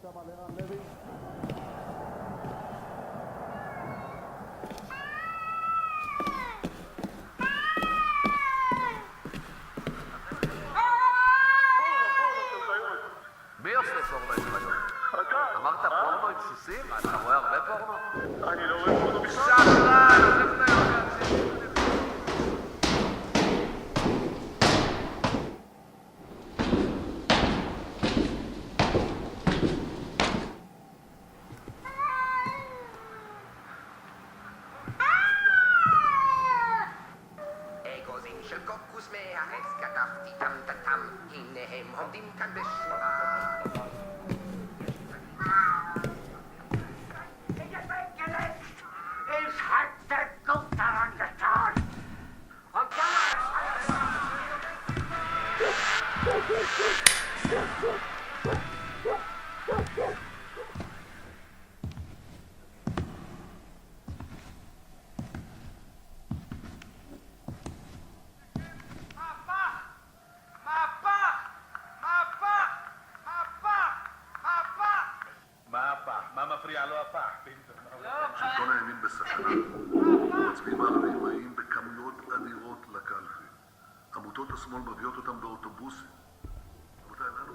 שם על ערן לוי. מי עושה פורנו עם חיות? אמרת פורנו עם סוסים? אתה רואה הרבה פורנו? אני לא רואה פורנו בכלל. שקרן! אז איך אתה יודע? אגוזים של קוקוס מהעץ כתבתי טם טם טם, הנה הם עומדים כאן בשורה. Ich hatte gut daran getan. Und מה מפריע לו הפח? שלטון הימין בסכנה. מצביעים הערבים באים בכמויות אדירות לקלפי. עמותות השמאל מביאות אותם באוטובוסים. רבותיי, לנו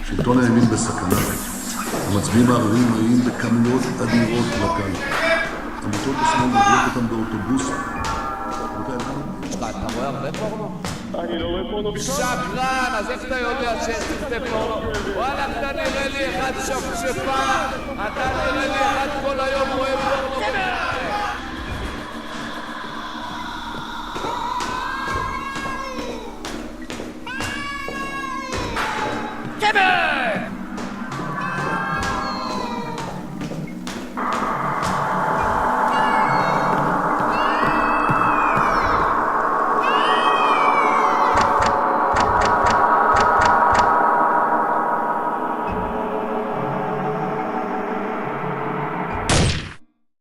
שלטון הימין בסכנה. המצביעים הערבים באים בכמויות אדירות לקלפי. עמותות השמאל מביאות אותם באוטובוסים. רבותיי, אתה רואה הרבה פורנו? אני לא רואה פורנו בכלל. שקרן! אז איך אתה יודע שיש סרטי פורנו? וואלה, אתה נראה לי אחד שפשפה, אתה נראה לי אחד כל היום רואה